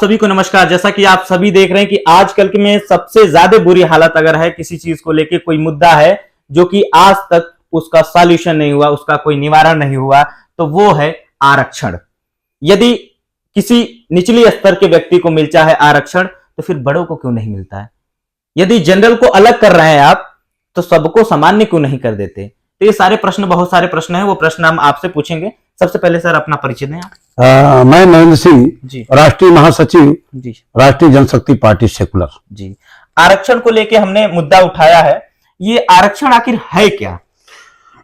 सभी को नमस्कार। जैसा कि आप सभी देख रहे हैं कि आजकल के में सबसे ज्यादा बुरी हालत अगर है किसी चीज को लेके, कोई मुद्दा है जो कि आज तक उसका सॉल्यूशन नहीं हुआ, उसका कोई निवारण नहीं हुआ, तो वो है आरक्षण। यदि किसी निचली स्तर के व्यक्ति को मिलता है आरक्षण, तो फिर बड़ों को क्यों नहीं मिलता है? यदि जनरल को अलग कर रहे हैं आप, तो सबको सामान्य क्यों नहीं कर देते? तो ये सारे प्रश्न, बहुत सारे प्रश्न हैं, वो प्रश्न हम आपसे पूछेंगे। सबसे पहले सर अपना परिचय दें आप। मैं नरेंद्र सिंह जी, राष्ट्रीय महासचिव जी, राष्ट्रीय जनशक्ति पार्टी सेकुलर जी। आरक्षण को लेके हमने मुद्दा उठाया है, ये आरक्षण आखिर है क्या?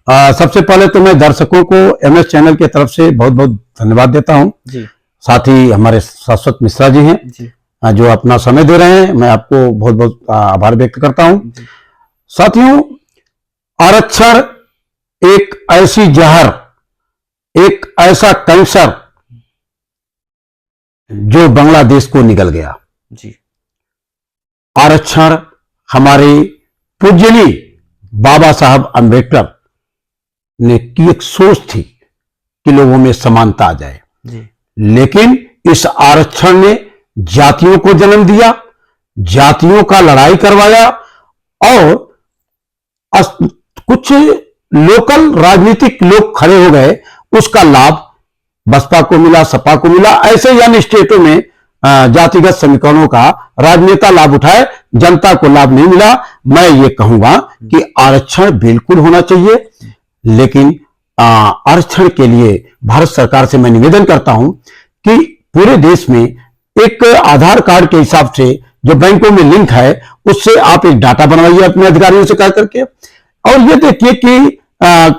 सबसे पहले तो मैं दर्शकों को एमएस चैनल की तरफ से बहुत बहुत धन्यवाद देता हूं जी। साथ ही हमारे शाश्वत मिश्रा जी हैं जी, जो अपना समय दे रहे हैं, मैं आपको बहुत बहुत आभार व्यक्त करता हूं। साथियों, आरक्षण एक ऐसी जहर, एक ऐसा कैंसर जो बांग्लादेश को निगल गया जी। आरक्षण हमारे पूज्यनीय बाबा साहब अंबेडकर ने की एक सोच थी कि लोगों में समानता आ जाए जी। लेकिन इस आरक्षण ने जातियों को जन्म दिया, जातियों का लड़ाई करवाया और कुछ लोकल राजनीतिक लोग खड़े हो गए, उसका लाभ बसपा को मिला, सपा को मिला। ऐसे ही अन्य स्टेटों में जातिगत समीकरणों का राजनेता लाभ उठाए, जनता को लाभ नहीं मिला। मैं ये कहूंगा कि आरक्षण बिल्कुल होना चाहिए, लेकिन आरक्षण के लिए भारत सरकार से मैं निवेदन करता हूं कि पूरे देश में एक आधार कार्ड के हिसाब से जो बैंकों में लिंक है, उससे आप एक डाटा बनवाइए अपने अधिकारियों से कह करके, और ये देखिए कि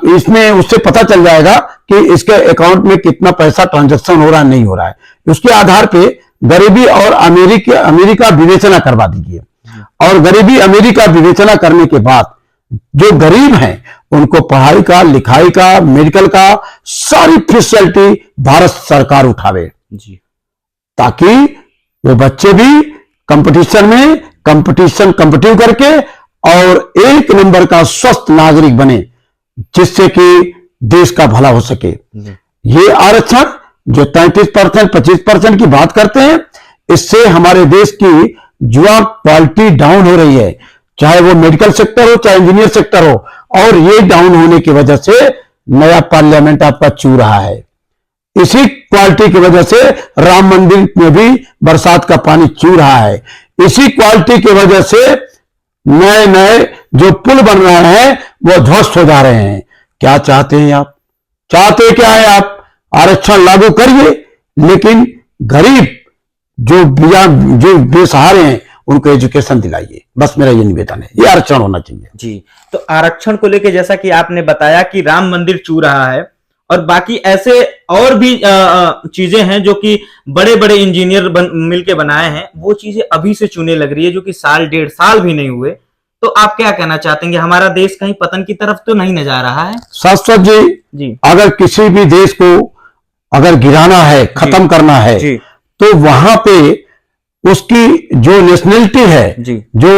इसमें उससे पता चल जाएगा कि इसके अकाउंट में कितना पैसा ट्रांजैक्शन हो रहा है, नहीं हो रहा है। उसके आधार पे गरीबी और अमेरिका विवेचना करवा दीजिए, और गरीबी अमेरिका विवेचना करने के बाद जो गरीब हैं उनको पढ़ाई का, लिखाई का, मेडिकल का सारी फैसिलिटी भारत सरकार उठावे जी, ताकि वो बच्चे भी कंपटीशन में कॉम्पिटिटिव करके और एक नंबर का स्वस्थ नागरिक बने, जिससे कि देश का भला हो सके। ये आरक्षण जो 33%, 25% की बात करते हैं, इससे हमारे देश की युवा क्वालिटी डाउन हो रही है, चाहे वो मेडिकल सेक्टर हो, चाहे इंजीनियर सेक्टर हो, और ये डाउन होने की वजह से नया पार्लियामेंट आपका चू रहा है। इसी क्वालिटी की वजह से राम मंदिर में भी बरसात का पानी चू रहा है। इसी क्वालिटी की वजह से नए नए जो पुल बन रहे हैं वो ध्वस्त हो जा रहे हैं। क्या चाहते हैं आप? चाहते क्या है आप? आरक्षण लागू करिए, लेकिन गरीब जो बेसहारे हैं उनको एजुकेशन दिलाइए। बस मेरा ये निवेदन है, ये आरक्षण होना चाहिए जी। तो आरक्षण को लेके जैसा कि आपने बताया कि राम मंदिर चू रहा है, और बाकी ऐसे और भी चीजें हैं जो कि बड़े बड़े इंजीनियर मिलके बनाए हैं, वो चीजें अभी से चूने लग रही है, जो कि साल 1.5 साल भी नहीं हुए। तो आप क्या कहना चाहते हैं, हमारा देश कहीं पतन की तरफ तो नहीं न जा रहा है? शाश्वत जी, अगर किसी भी देश को अगर गिराना है, खत्म करना है, तो वहां पे उसकी जो नेशनलिटी है जी, जो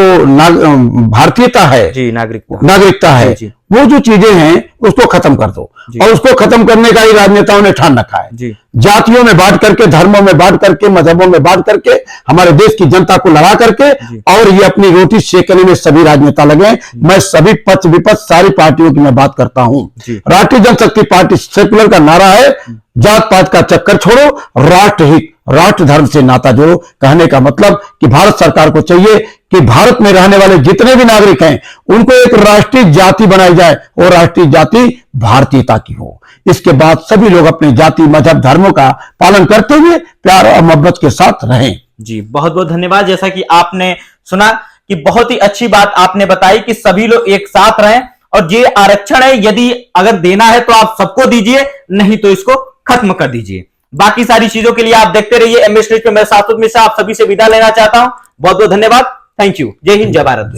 भारतीयता है जी, नागरिकता है जी, वो जो चीजें हैं उसको खत्म कर दो। और उसको खत्म करने का ही राजनेताओं ने ठान रखा है जी। जातियों में बांट करके, धर्मों में बांट करके, मजहबों में बांट करके, हमारे देश की जनता को लड़ा करके, और ये अपनी रोटी सेकने में सभी राजनेता लगे। मैं सभी पक्ष विपक्ष सारी पार्टियों की मैं बात करता हूं। राष्ट्रीय जनशक्ति पार्टी सेकुलर का नारा है, जात पात का चक्कर छोड़ो, राष्ट्र हित, राष्ट्र धर्म से नाता जोड़ो। कहने का मतलब कि भारत सरकार को चाहिए कि भारत में रहने वाले जितने भी नागरिक हैं उनको एक राष्ट्रीय जाति बनाई जाए, और राष्ट्रीय जाति भारतीयता की हो। इसके बाद सभी लोग अपने जाति, मजहब, धर्मों का पालन करते हुए प्यार और मोहब्बत के साथ रहें जी। बहुत बहुत धन्यवाद। जैसा कि आपने सुना कि बहुत ही अच्छी बात आपने बताई कि सभी लोग एक साथ रहें, और ये आरक्षण है, यदि अगर देना है तो आप सबको दीजिए, नहीं तो इसको खत्म कर दीजिए। बाकी सारी चीजों के लिए आप देखते रहिए एमएस न्यूज पे। मैं शाश्वत मिश्रा आप सभी से विदा लेना चाहता हूं। बहुत बहुत धन्यवाद। Thank you. जय हिंद, जय भारत।